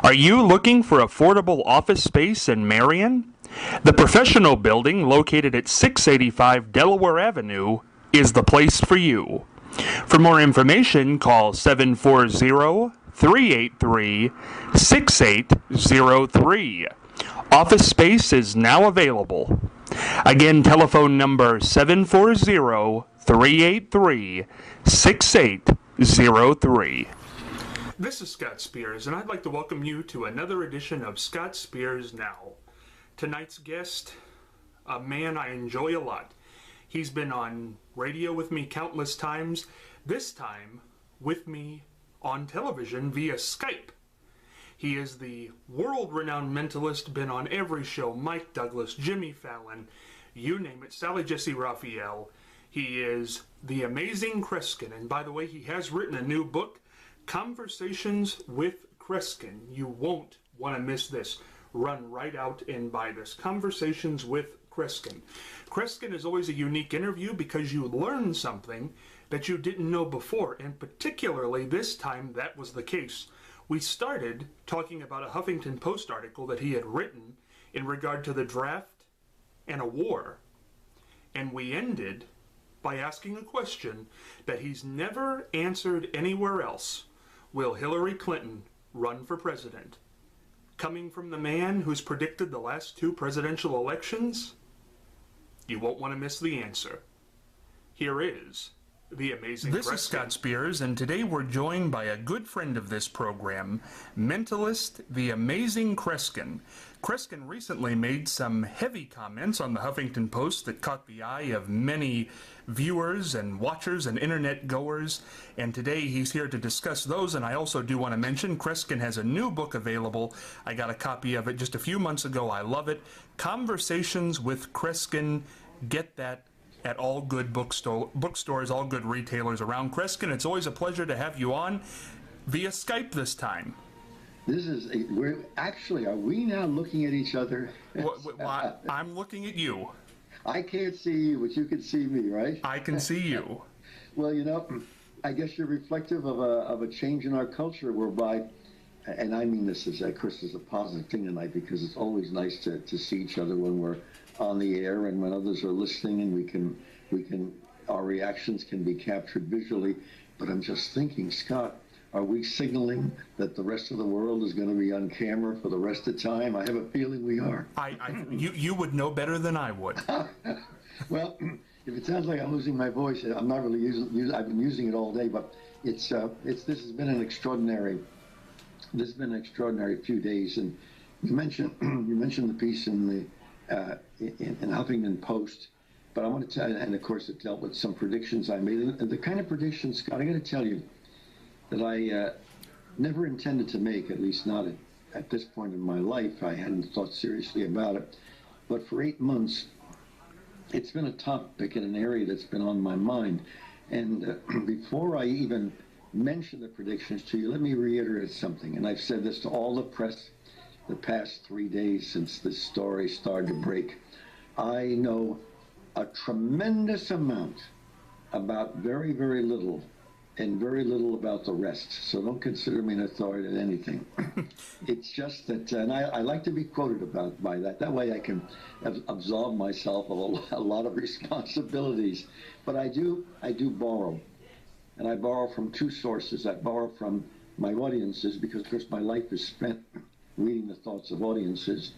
Are you looking for affordable office space in Marion? The professional building located at 685 Delaware Avenue is the place for you. For more information, call 740-383-6803. Office space is now available. Again, telephone number 740-383-6803. This is Scott Spears, and I'd like to welcome you to another edition of Scott Spears Now. Tonight's guest, a man I enjoy a lot. He's been on radio with me countless times, this time with me on television via Skype. He is the world-renowned mentalist, been on every show, Mike Douglas, Jimmy Fallon, you name it, Sally Jesse Raphael. He is the amazing Kreskin, and by the way, he has written a new book, Conversations with Kreskin. You won't want to miss this. Run right out and buy this. Conversations with Kreskin. Kreskin is always a unique interview because you learn something that you didn't know before, and particularly this time that was the case. We started talking about a Huffington Post article that he had written in regard to the draft and a war, and we ended by asking a question that he's never answered anywhere else. Will Hillary Clinton run for president? Coming from the man who's predicted the last two presidential elections, you won't want to miss the answer. Here is the amazing This Kreskin. Is Scott Spears, and today we're joined by a good friend of this program, mentalist, the amazing Kreskin. Kreskin recently made some heavy comments on the Huffington Post that caught the eye of many viewers and watchers and internet goers, and today he's here to discuss those. And I also do want to mention Kreskin has a new book available. I got a copy of it just a few months ago. I love it. Conversations with Kreskin. Get that at all good bookstores, all good retailers around. Kreskin, it's always a pleasure to have you on via Skype this time. Are we now looking at each other? Well, I'm looking at you. I can't see you, but you can see me, right? I can see you. Well, I guess you're reflective of a change in our culture whereby, and I mean this as Chris, is a positive thing tonight, because it's always nice to see each other when we're on the air and when others are listening, and our reactions can be captured visually. But I'm just thinking, Scott, are we signaling that the rest of the world is going to be on camera for the rest of the time? I have a feeling we are. You would know better than I would. Well, if it sounds like I'm losing my voice, I'm not really I've been using it all day, but this has been an extraordinary few days. And you mentioned the piece in Huffington Post, but I want to tell you, and of course it dealt with some predictions I made, and the kind of predictions, Scott, I got to tell you, that I never intended to make, at least not at this point in my life. I hadn't thought seriously about it. But for 8 months, it's been a topic in an area that's been on my mind. And before I even mention the predictions to you, let me reiterate something. And I've said this to all the press the past 3 days since this story started to break. I know a tremendous amount about very, very little, and very little about the rest. So don't consider me an authority on anything. It's just that, and I like to be quoted by that. That way I can absolve myself of a lot of responsibilities. But I do borrow. And I borrow from two sources. I borrow from my audiences, because of course my life is spent reading the thoughts of audiences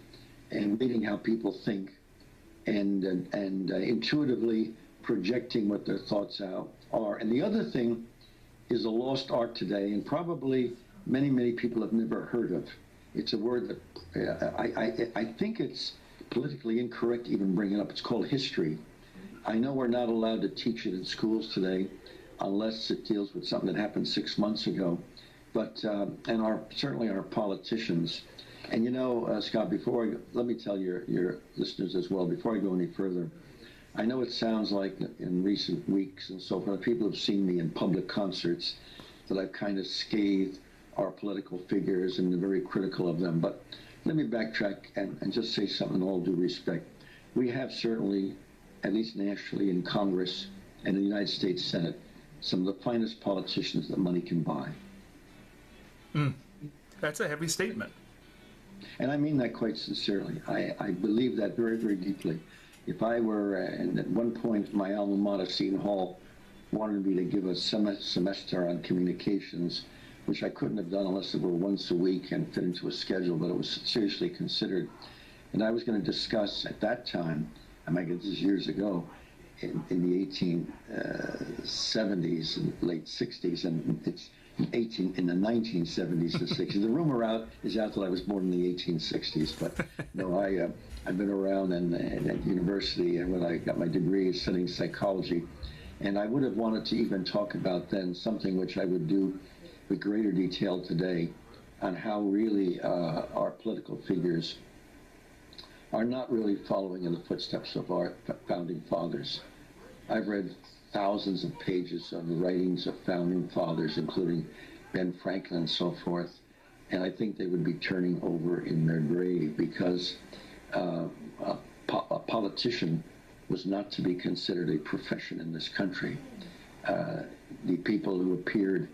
and reading how people think, and intuitively projecting what their thoughts are. And the other thing is a lost art today, and probably many, many people have never heard of. It's a word that I think it's politically incorrect to even bring it up. It's called history. I know we're not allowed to teach it in schools today unless it deals with something that happened 6 months ago. But certainly our politicians. And Scott, let me tell your listeners as well, before I go any further, I know it sounds like in recent weeks and so forth, people have seen me in public concerts that I've kind of scathed our political figures and been very critical of them. But let me backtrack and just say something in all due respect. We have certainly, at least nationally in Congress and in the United States Senate, some of the finest politicians that money can buy. That's a heavy statement. And I mean that quite sincerely. I believe that very, very deeply. If I were, and at one point my alma mater, Seton Hall, wanted me to give a semester on communications, which I couldn't have done unless it were once a week and fit into a schedule, but it was seriously considered. And I was going to discuss at that time, I might get this years ago, in the 1870s and late 60s, and it's in the 1970s to 60s. The rumor is out that I was born in the 1860s, but no, I've been around and at university, and when I got my degree studying psychology, and I would have wanted to even talk about then something which I would do with greater detail today on how really our political figures are not really following in the footsteps of our founding fathers. I've read thousands of pages of the writings of founding fathers, including Ben Franklin and so forth, and I think they would be turning over in their grave because a politician was not to be considered a profession in this country. The people who appeared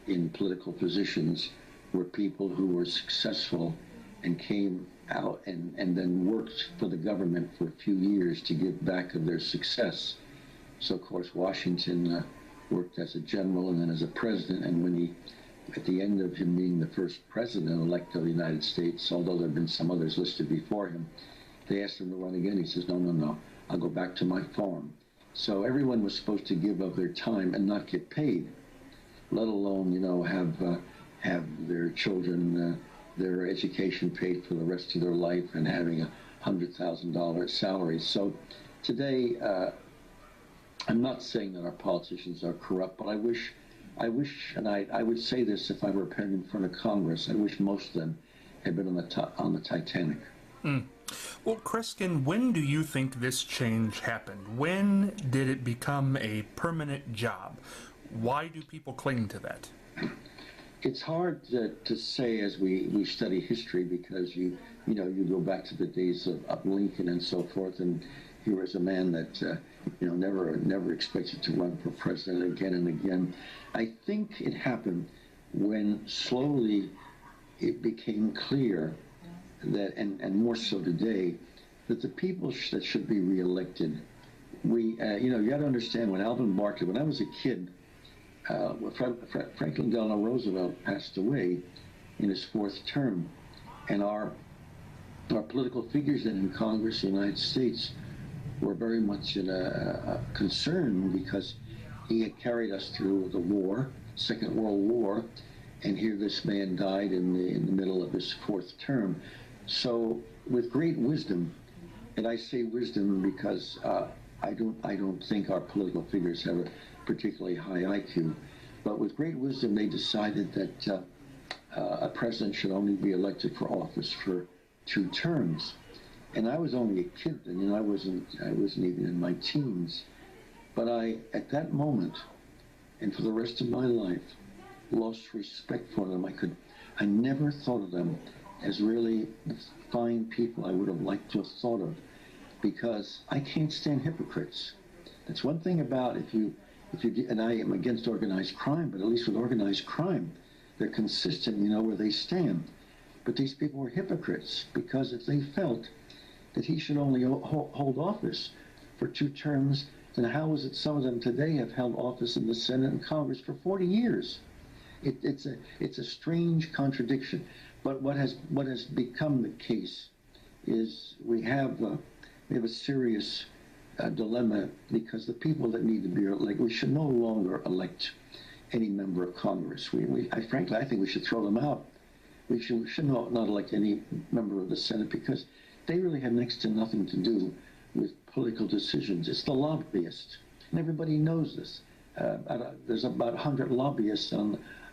in political positions were people who were successful and came out and then worked for the government for a few years to give back of their success. So, of course, Washington worked as a general and then as a president, and when he, at the end of him being the first president-elect of the United States, although there have been some others listed before him, they asked him to run again. He says, no, I'll go back to my farm. So everyone was supposed to give of their time and not get paid, let alone, have their children, their education paid for the rest of their life and having $100,000 salary. So today, I'm not saying that our politicians are corrupt, but I wish, and I would say this if I were appearing in front of Congress, I wish most of them had been on the Titanic. Mm. Well, Kreskin, when do you think this change happened? When did it become a permanent job? Why do people cling to that? It's hard to say as we study history because you go back to the days of Lincoln and so forth, and he was a man that never expected to run for president again and again. I think it happened when slowly it became clear that, and more so today, that the people that should be reelected, you got to understand when Alvin Barkley, when I was a kid, Franklin Delano Roosevelt passed away in his fourth term, and our political figures then in Congress, the United States, were very much in a concern because he had carried us through the war, Second World War, and here this man died in the middle of his fourth term. So with great wisdom, and I say wisdom because I don't think our political figures have a particularly high IQ, but with great wisdom they decided that a president should only be elected for office for 2 terms. And I was only a kid then, I wasn't even in my teens, but I, at that moment, and for the rest of my life, lost respect for them. I never thought of them as really fine people I would have liked to have thought of, because I can't stand hypocrites. That's one thing about if you, and I am against organized crime, but at least with organized crime, they're consistent, where they stand. But these people were hypocrites, because if they felt that he should only hold office for 2 terms, then how is it some of them today have held office in the Senate and Congress for 40 years? It's a strange contradiction. But what has become the case is we have a serious dilemma, because the people that need to be elected, we should no longer elect any member of Congress. Frankly, I think we should throw them out. We should not elect any member of the Senate, because they really have next to nothing to do with political decisions. It's the lobbyists, and everybody knows this. There's about 100 lobbyists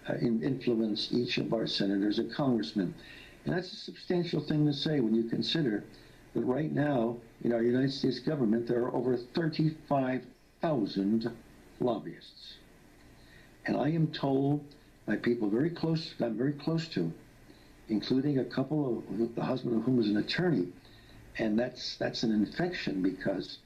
influence each of our senators and congressmen. And that's a substantial thing to say when you consider that right now in our United States government there are over 35,000 lobbyists. And I am told by people I'm very close to, including a couple of the husband of whom is an attorney, and that's an infection, because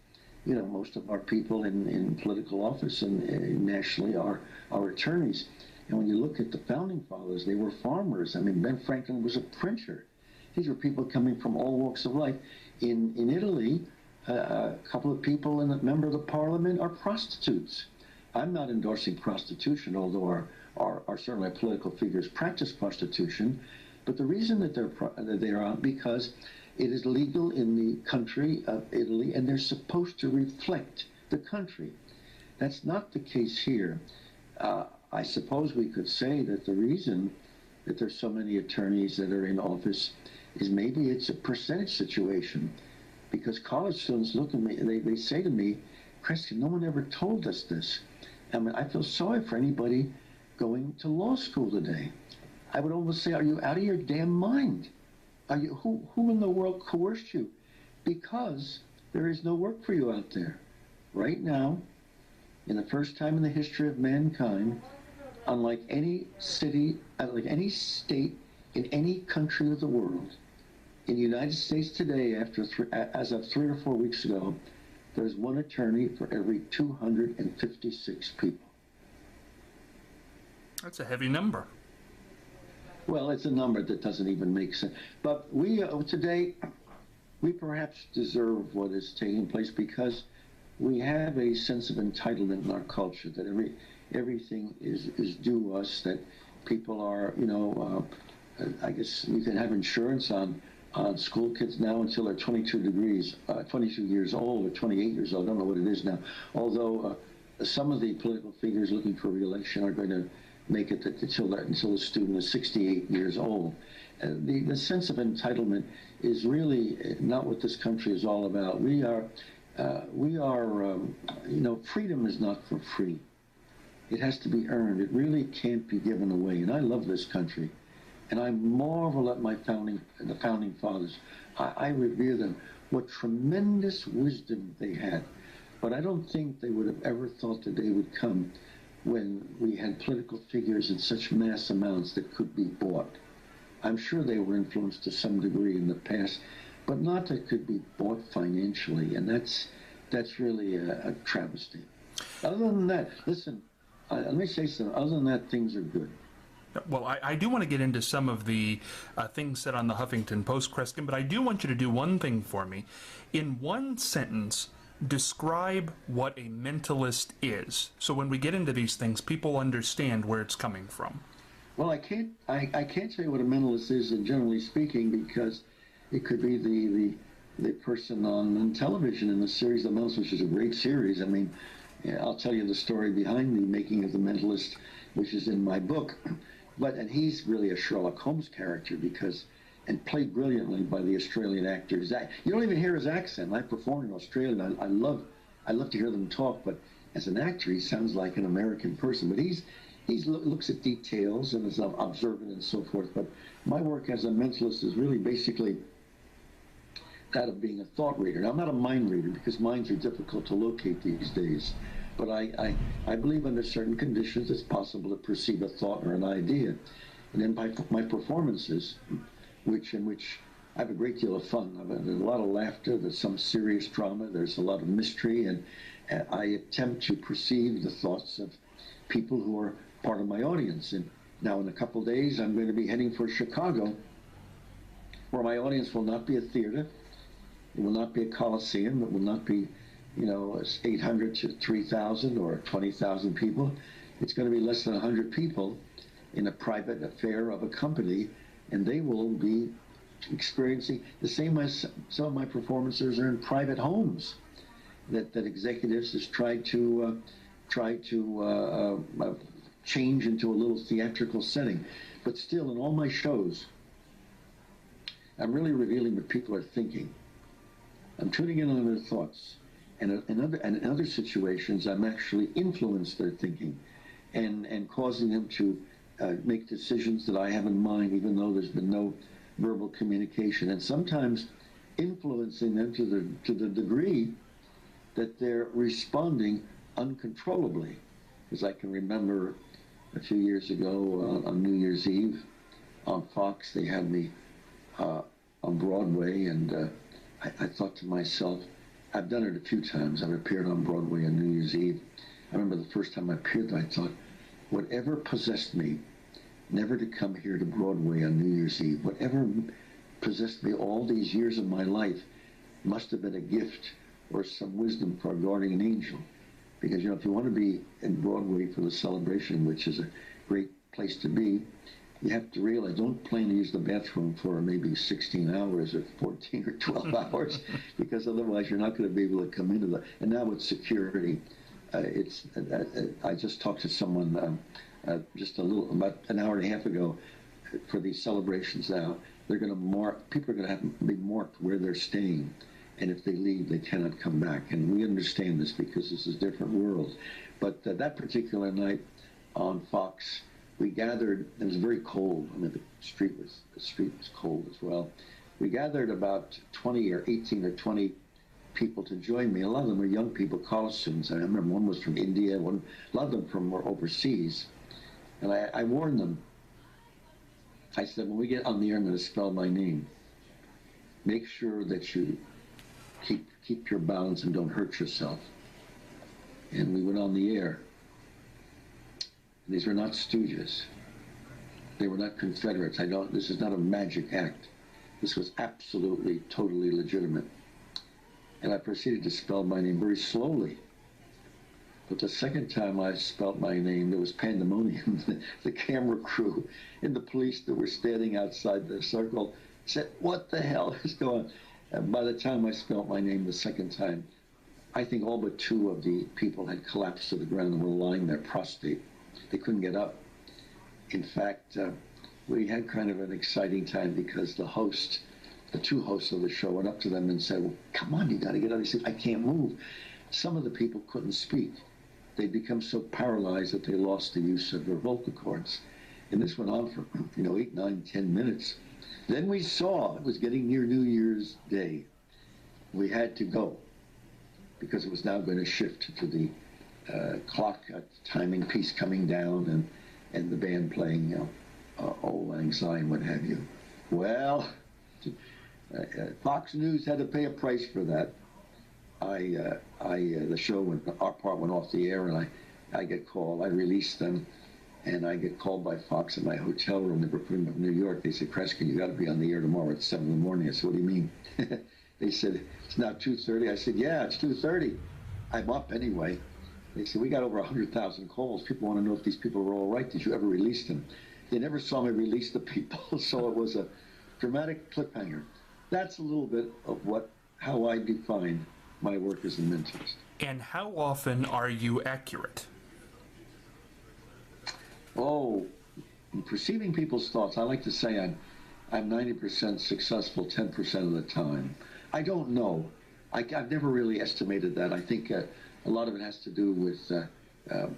most of our people in political office and nationally are attorneys. And when you look at the founding fathers, they were farmers. I mean, Ben Franklin was a printer. These were people coming from all walks of life. In Italy, a couple of people and a member of the parliament are prostitutes. I'm not endorsing prostitution, although our certainly our political figures practice prostitution. But the reason that they're on because it is legal in the country of Italy, and they're supposed to reflect the country. That's not the case here. I suppose we could say that the reason that there's so many attorneys that are in office is maybe it's a percentage situation, because college students look at me and they say to me, Kreskin, no one ever told us this. I mean, I feel sorry for anybody going to law school today. I would almost say, are you out of your damn mind? Are you, who in the world coerced you? Because there is no work for you out there. Right now, in the first time in the history of mankind, unlike any city, unlike any state in any country of the world, in the United States today, as of 3 or 4 weeks ago, there's one attorney for every 256 people. That's a heavy number. Well, it's a number that doesn't even make sense. But we today, we perhaps deserve what is taking place because we have a sense of entitlement in our culture that everything is due us, that people are, I guess you can have insurance on school kids now until they're 22 years old or 28 years old. I don't know what it is now. Although some of the political figures looking for re-election are going to make it until the student is 68 years old. The sense of entitlement is really not what this country is all about. Freedom is not for free. It has to be earned. It really can't be given away. And I love this country. And I marvel at the founding fathers. I revere them. What tremendous wisdom they had. But I don't think they would have ever thought the day would come when we had political figures in such mass amounts that could be bought. I'm sure they were influenced to some degree in the past, but not that could be bought financially, and that's really a travesty. Other than that, listen, let me say something. Other than that, things are good. Well, I do want to get into some of the things said on the Huffington Post, Kreskin, but I do want you to do one thing for me. In one sentence, describe what a mentalist is. So when we get into these things, people understand where it's coming from. Well, I can't tell you what a mentalist is, generally speaking, because it could be the person on television in the series The Mentalist, which is a great series. I mean, I'll tell you the story behind the making of The Mentalist, which is in my book. And he's really a Sherlock Holmes character and played brilliantly by the Australian actor. You don't even hear his accent. I performed in Australia, and I love to hear them talk, but as an actor, he sounds like an American person. But he looks at details and is observant and so forth. But my work as a mentalist is really basically that of being a thought reader. Now, I'm not a mind reader because minds are difficult to locate these days. But I believe under certain conditions it's possible to perceive a thought or an idea. And then by my performances, in which I have a great deal of fun. There's a lot of laughter, there's some serious drama, there's a lot of mystery, and I attempt to perceive the thoughts of people who are part of my audience. And now in a couple of days, I'm going to be heading for Chicago, where my audience will not be a theater, it will not be a coliseum, it will not be 800 to 3,000 or 20,000 people. It's going to be less than 100 people in a private affair of a company, and they will be experiencing the same as some of my performances are in private homes that executives has tried to change into a little theatrical setting. But still, in all my shows, I'm really revealing what people are thinking. I'm tuning in on their thoughts. And in other situations, I'm actually influencing their thinking and causing them to make decisions that I have in mind, even though there's been no verbal communication. And sometimes influencing them to the degree that they're responding uncontrollably. Because I can remember a few years ago on New Year's Eve on Fox, they had me on Broadway, and I thought to myself, I've done it a few times. I've appeared on Broadway on New Year's Eve. I remember the first time I appeared there, I thought, whatever possessed me never to come here to Broadway on New Year's Eve, whatever possessed me all these years of my life must have been a gift or some wisdom for a guardian angel. Because, you know, if you want to be in Broadway for the celebration, which is a great place to be, you have to realize, don't plan to use the bathroom for maybe 16 hours or 14 or 12 hours, because otherwise you're not going to be able to come into the, and now with security, I just talked to someone about an hour and a half ago for these celebrations now. They're going to mark, people are going to have to be marked where they're staying. And if they leave, they cannot come back. And we understand this because this is a different world. But that particular night on Fox, we gathered. It was very cold. I mean, the street was cold as well. We gathered about 20 or 18 or 20 people to join me. A lot of them were young people, college students. I remember one was from India. A lot of them from overseas. And I warned them. I said, when we get on the air, I'm going to spell my name. Make sure that you keep your balance and don't hurt yourself. And we went on the air. These were not stooges. They were not Confederates. This is not a magic act. This was absolutely, totally legitimate. And I proceeded to spell my name very slowly. But the second time I spelled my name, there was pandemonium. The camera crew and the police that were standing outside the circle said, "What the hell is going on?" And by the time I spelled my name the second time, I think all but two of the people had collapsed to the ground and were lying there prostrate. They couldn't get up. In fact, we had kind of an exciting time because the two hosts of the show went up to them and said, "Well, come on, you got to get up." He said, "I can't move." Some of the people couldn't speak. They'd become so paralyzed that they lost the use of their vocal cords. And this went on for, 8, 9, 10 minutes. Then we saw it was getting near New Year's Day. We had to go because it was now going to shift to the clock timing piece coming down and the band playing Old Lang Syne, what have you. Well, Fox News had to pay a price for that. The show, our part went off the air, and I get called. I released them. And I get called by Fox in my hotel room. They were putting up in New York. They said, "Kreskin, you got to be on the air tomorrow at 7 in the morning." I said, "What do you mean?" They said, "It's now 2:30. I said, "Yeah, it's 2:30. I'm up anyway." They said, "We got over 100,000 calls. People want to know if these people were all right. Did you ever release them?" They never saw me release the people, so it was a dramatic cliffhanger. That's a little bit of how I define my work as a mentalist. And how often are you accurate? Oh, in perceiving people's thoughts, I like to say I'm 90% successful 10% of the time. I don't know. I've never really estimated that. I think a lot of it has to do with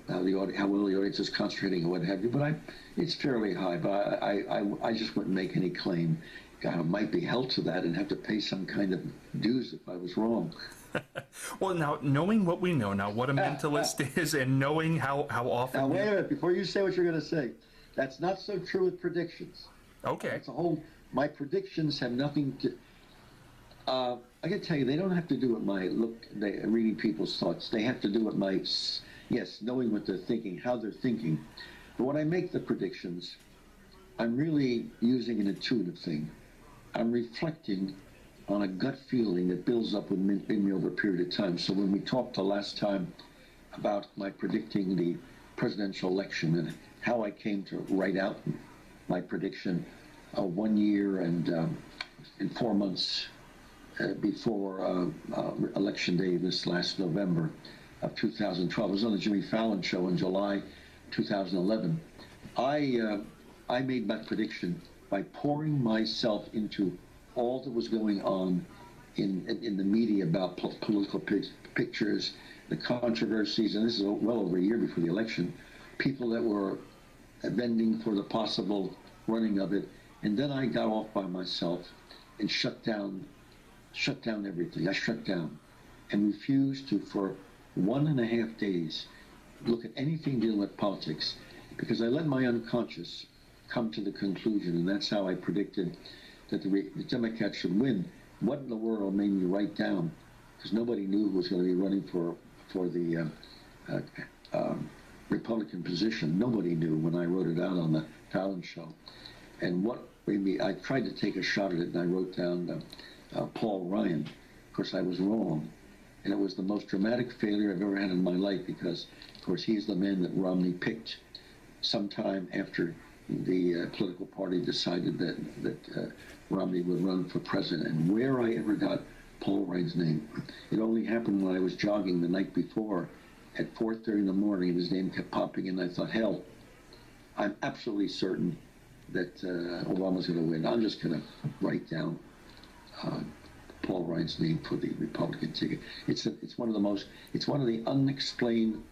how well the audience is concentrating and what have you. But it's fairly high. But I just wouldn't make any claim. I might be held to that and have to pay some kind of dues if I was wrong. Well, now, knowing what we know now, what a mentalist is, and knowing how often... Now, wait a minute, before you say what you're going to say. That's not so true with predictions. Okay. That's my predictions have nothing to... I got to tell you, they don't have to do with reading people's thoughts. They have to do with knowing what they're thinking, how they're thinking. But when I make the predictions, I'm really using an intuitive thing. I'm reflecting on a gut feeling that builds up in me over a period of time. So when we talked the last time about my predicting the presidential election and how I came to write out my prediction 1 year and 4 months before Election Day this last November of 2012. I was on the Jimmy Fallon show in July 2011. I made my prediction by pouring myself into all that was going on in the media about political pictures, the controversies, and this is well over a year before the election, people that were vending for the possible running of it. And then I got off by myself and shut down everything. I shut down and refused to, for 1.5 days, look at anything dealing with politics, because I let my unconscious come to the conclusion, and that's how I predicted that the Democrats should win. What in the world made me write down, because nobody knew who was going to be running for the Republican position. Nobody knew when I wrote it out on the Fallon show. And what made me, I tried to take a shot at it, and I wrote down Paul Ryan. Of course, I was wrong. And it was the most dramatic failure I've ever had in my life because, of course, he's the man that Romney picked sometime after the political party decided that Romney would run for president. And where I ever got Paul Ryan's name, it only happened when I was jogging the night before at 4:30 in the morning, and his name kept popping in. I thought, hell, I'm absolutely certain that Obama's going to win. I'm just going to write down Paul Ryan's name for the Republican ticket. It's one of the unexplained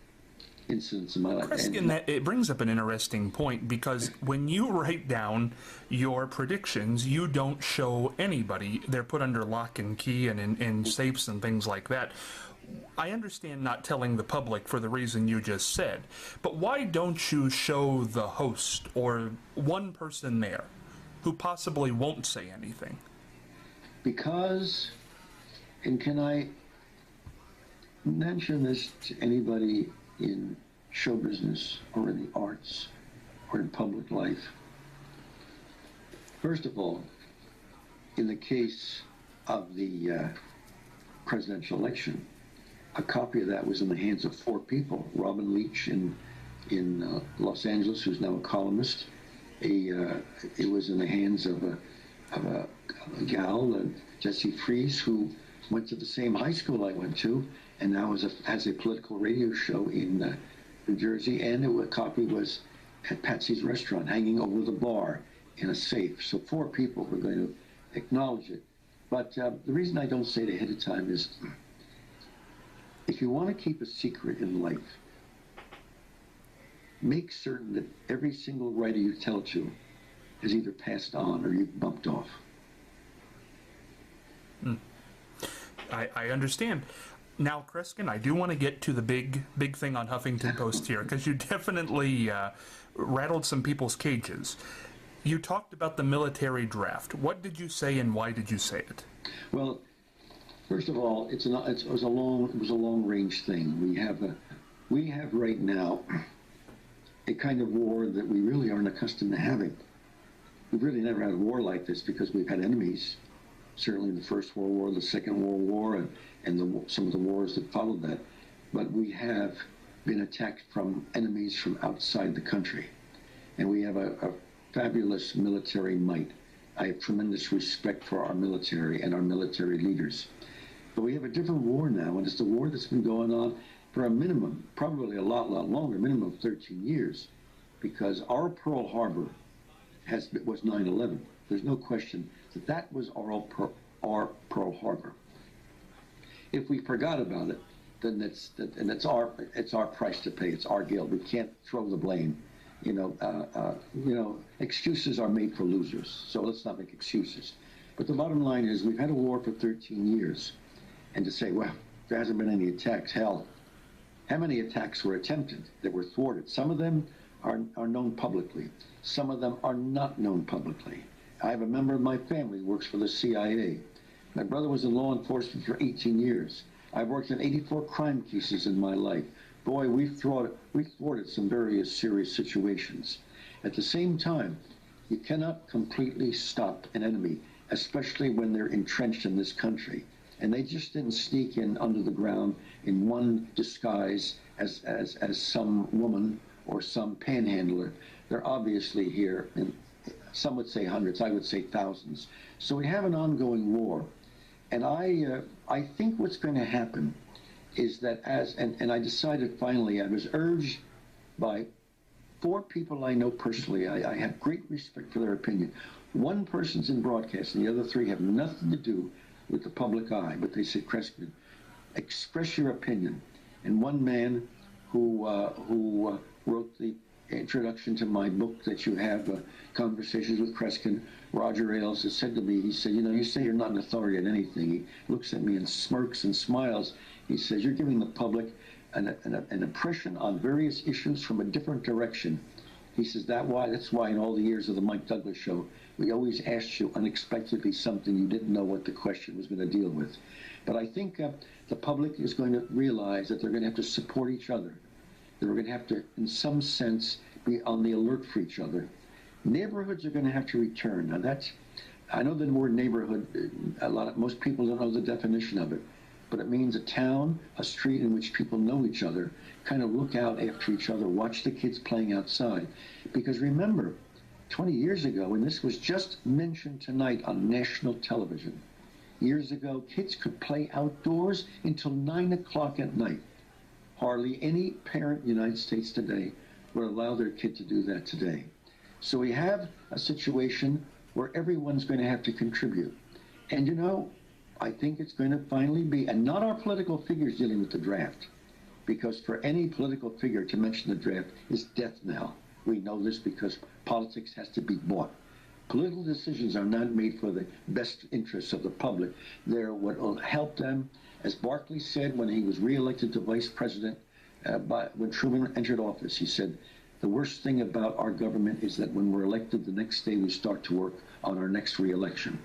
incidents in my life. Kreskin, it brings up an interesting point because when you write down your predictions, you don't show anybody. They're put under lock and key and in safes and things like that. I understand not telling the public for the reason you just said, but why don't you show the host or one person there who possibly won't say anything? Because, and can I mention this to anybody in show business or in the arts or in public life? First of all, in the case of the presidential election, a copy of that was in the hands of 4 people. Robin Leach in Los Angeles, who's now a columnist. It was in the hands of a gal, Jessie Fries, who went to the same high school I went to, and now has a political radio show in New Jersey. And a copy was at Patsy's restaurant, hanging over the bar in a safe. So 4 people were going to acknowledge it. But the reason I don't say it ahead of time is, if you want to keep a secret in life, make certain that every single writer you tell it to has either passed on or you've bumped off. I understand. Now, Kreskin, I do want to get to the big thing on Huffington Post here, because you definitely rattled some people's cages. You talked about the military draft. What did you say, and why did you say it? Well, first of all, it was a long range thing. We have right now a kind of war that we really aren't accustomed to having. We've really never had a war like this because we've had enemies. Certainly the First World War, the Second World War, and some of the wars that followed that. But we have been attacked from enemies from outside the country. And we have a fabulous military might. I have tremendous respect for our military and our military leaders. But we have a different war now, and it's the war that's been going on for a minimum, probably a lot longer, minimum of 13 years, because our Pearl Harbor was 9/11. There's no question that was our Pearl Harbor. If we forgot about it, then it's our price to pay. It's our guilt. We can't throw the blame. Excuses are made for losers, so let's not make excuses. But the bottom line is we've had a war for 13 years. And to say, well, there hasn't been any attacks, hell, how many attacks were attempted that were thwarted? Some of them are known publicly. Some of them are not known publicly. I have a member of my family who works for the CIA. My brother was in law enforcement for 18 years. I've worked in 84 crime cases in my life. Boy, we've thwarted some very serious situations. At the same time, you cannot completely stop an enemy, especially when they're entrenched in this country. And they just didn't sneak in under the ground in one disguise as some woman or some panhandler. They're obviously here, and some would say hundreds, I would say thousands. So we have an ongoing war. And I think what's going to happen is that and I decided finally, I was urged by 4 people I know personally. I have great respect for their opinion. One person's in broadcasting, the other 3 have nothing to do with the public eye, but they said, Kreskin, express your opinion. And one man who wrote the introduction to my book that you have, Conversations with Kreskin, Roger Ailes, has said to me, he said, you say you're not an authority on anything. He looks at me and smirks and smiles. He says, you're giving the public an impression on various issues from a different direction. He says, that's why in all the years of the Mike Douglas show, we always asked you unexpectedly something you didn't know what the question was going to deal with. But I think the public is going to realize that they're going to have to support each other, that we're going to have to, in some sense, be on the alert for each other. Neighborhoods are going to have to return. Now I know the word neighborhood, most people don't know the definition of it, but it means a town, a street in which people know each other, kind of look out after each other, watch the kids playing outside. Because remember, 20 years ago, and this was just mentioned tonight on national television, years ago, kids could play outdoors until 9 o'clock at night. Hardly any parent in the United States today would allow their kid to do that today. So we have a situation where everyone's going to have to contribute. And you know, I think it's going to finally be, and not our political figures dealing with the draft, because for any political figure to mention the draft is death knell. We know this because politics has to be bought. Political decisions are not made for the best interests of the public. They're what will help them. As Barkley said when he was reelected to vice president, when Truman entered office, he said, the worst thing about our government is that when we're elected, the next day we start to work on our next reelection.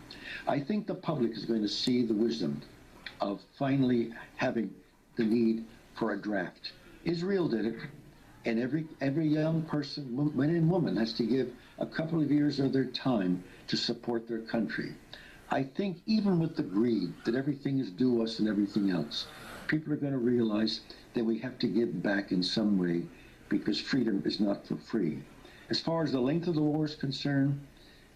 I think the public is going to see the wisdom of finally having the need for a draft. Israel did it, and every young person, man and woman, has to give a couple of years of their time to support their country. I think even with the greed that everything is due us and everything else, people are going to realize that we have to give back in some way, because freedom is not for free. As far as the length of the war is concerned,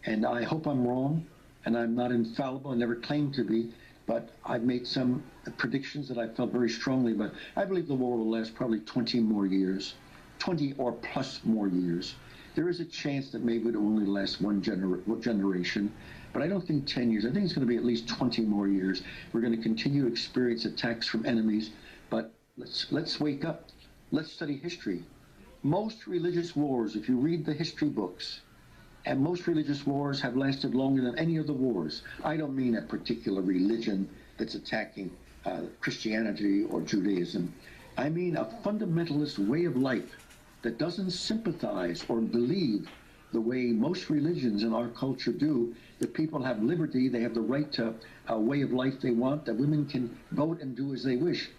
and I hope I'm wrong, and I'm not infallible, I never claimed to be, but I've made some predictions that I felt very strongly about. I believe the war will last probably 20 more years, 20 or plus more years. There is a chance that maybe it will only last one generation, but I don't think 10 years. I think it's going to be at least 20 more years. We're going to continue to experience attacks from enemies, but let's wake up. Let's study history. Most religious wars, if you read the history books, and most religious wars have lasted longer than any of the wars. I don't mean a particular religion that's attacking Christianity or Judaism. I mean a fundamentalist way of life that doesn't sympathize or believe the way most religions in our culture do, that people have liberty, they have the right to a way of life they want, that women can vote and do as they wish.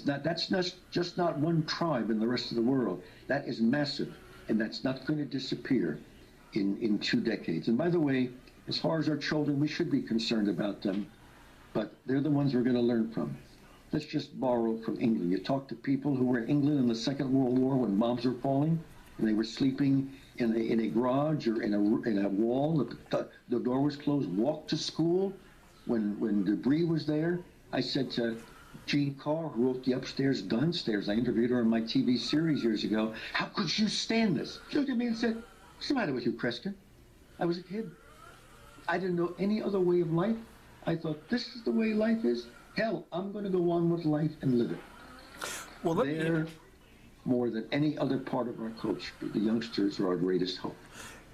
That's just not one tribe in the rest of the world. That is massive, and that's not going to disappear in 2 decades. And by the way, as far as our children, we should be concerned about them, but they're the ones we're going to learn from. Let's just borrow from England. You talk to people who were in England in the Second World War when bombs were falling, and they were sleeping in a garage or in a wall. The door was closed. Walked to school when debris was there. I said to Jean Carr, who wrote the Upstairs, Downstairs, I interviewed her on my TV series years ago, how could you stand this? She looked at me and said, what's the matter with you, Kreskin? I was a kid. I didn't know any other way of life. I thought, this is the way life is? Hell, I'm going to go on with life and live it. Well, they're more than any other part of our culture. The youngsters are our greatest hope.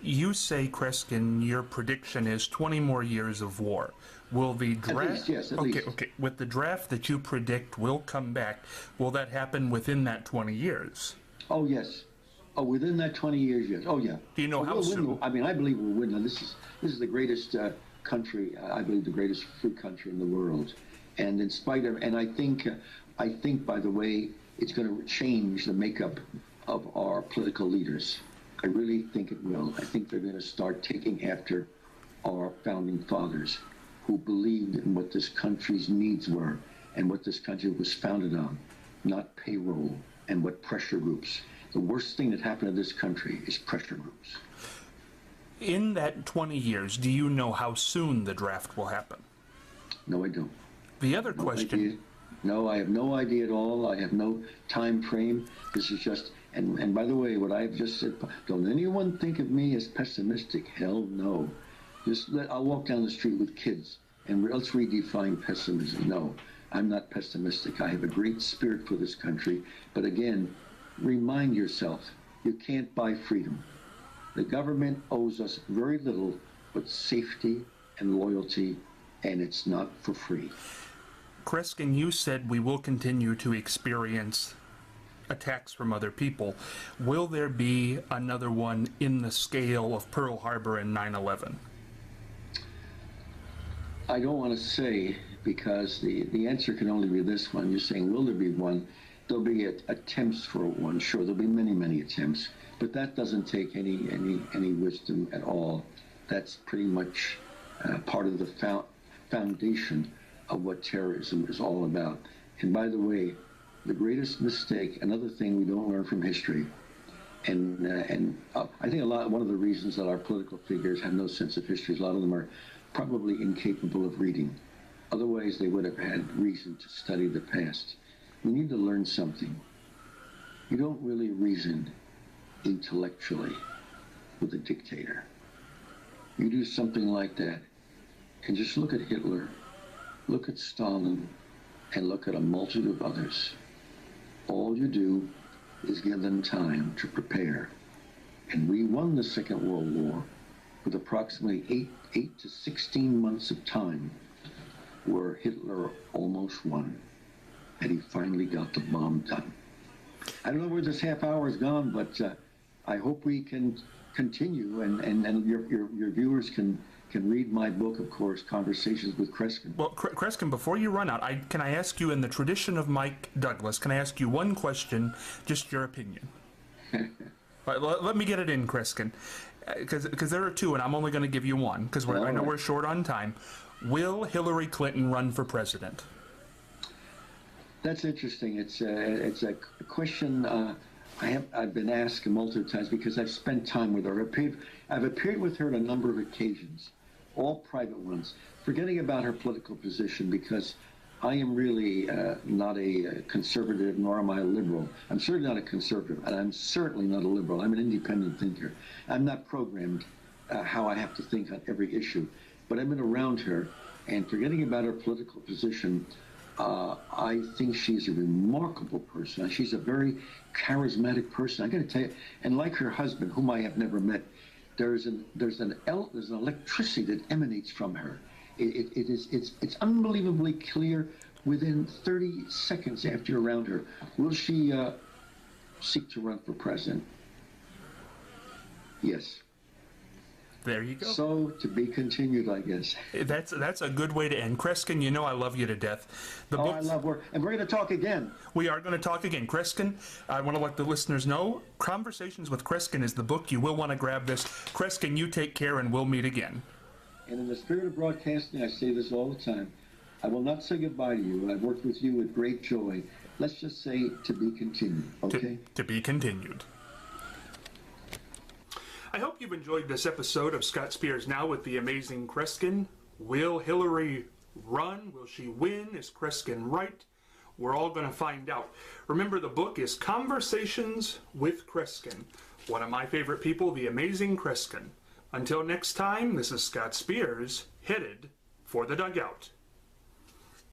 You say, Kreskin, your prediction is 20 more years of war. Will the draft... At least, yes, at least. Okay. With the draft that you predict will come back, will that happen within that 20 years? Oh, yes. Oh, within that 20 years, yes. Oh, yeah. Do you know how soon? Win. I mean, I believe we'll win. Now, this is the greatest country, I believe the greatest free country in the world. And in spite of... And I think, by the way, it's going to change the makeup of our political leaders. I really think it will. I think they're going to start taking after our founding fathers, who believed in what this country's needs were and what this country was founded on, not payroll and what pressure groups. The worst thing that happened to this country is pressure groups. In that 20 years, do you know how soon the draft will happen? No, I don't. The other question... No, I have no idea at all. I have no time frame. This is just... And by the way, what I've just said, don't anyone think of me as pessimistic? Hell no. I'll walk down the street with kids and let's redefine pessimism. No, I'm not pessimistic. I have a great spirit for this country. But again, remind yourself, you can't buy freedom. The government owes us very little but safety and loyalty, and it's not for free. Kreskin, you said we will continue to experience attacks from other people. Will there be another one in the scale of Pearl Harbor and 9/11? I don't want to say, because the answer can only be this one. You're saying, will there be one? there'll be attempts for one. Sure, there'll be many, many attempts, but that doesn't take any wisdom at all. That's pretty much part of the foundation of what terrorism is all about. And by the way, the greatest mistake, another thing we don't learn from history, and I think one of the reasons that our political figures have no sense of history is a lot of them are probably incapable of reading. Otherwise, they would have had reason to study the past. We need to learn something. You don't really reason intellectually with a dictator. You do something like that, and just look at Hitler, look at Stalin, and look at a multitude of others. All you do is give them time to prepare. And we won the Second World War with approximately 8 to 16 months of time where Hitler almost won. And he finally got the bomb done. I don't know where this half hour has gone, but I hope we can continue, and your viewers can read my book, of course, Conversations with Kreskin. Well, Kreskin, before you run out, can I ask you, in the tradition of Mike Douglas, can I ask you one question, just your opinion? Let me get it in, Kreskin, because there are two, and I'm only going to give you one, because I know we're short on time. Will Hillary Clinton run for president? That's interesting. It's a question I've been asked multiple times because I've spent time with her. I've appeared with her on a number of occasions, all private ones, forgetting about her political position because I am really not a conservative, nor am I a liberal. I'm certainly not a conservative, and I'm certainly not a liberal. I'm an independent thinker. I'm not programmed how I have to think on every issue. But I've been around her, and forgetting about her political position, I think she's a remarkable person. She's a very charismatic person. I got to tell you, and like her husband, whom I have never met, there's an electricity that emanates from her. It's unbelievably clear within 30 seconds after you're around her. Will she seek to run for president? Yes. There you go. So, to be continued, I guess. That's a good way to end. Kreskin, you know I love you to death. I love work. And we're going to talk again. We are going to talk again. Kreskin, I want to let the listeners know, Conversations with Kreskin is the book. You will want to grab this. Kreskin, you take care, and we'll meet again. And in the spirit of broadcasting, I say this all the time. I will not say goodbye to you. I've worked with you with great joy. Let's just say to be continued, okay? To be continued. I hope you've enjoyed this episode of Scott Spears Now with the amazing Kreskin. Will Hillary run? Will she win? Is Kreskin right? We're all going to find out. Remember, the book is Conversations with Kreskin. One of my favorite people, the amazing Kreskin. Until next time, this is Scott Spears, headed for the dugout.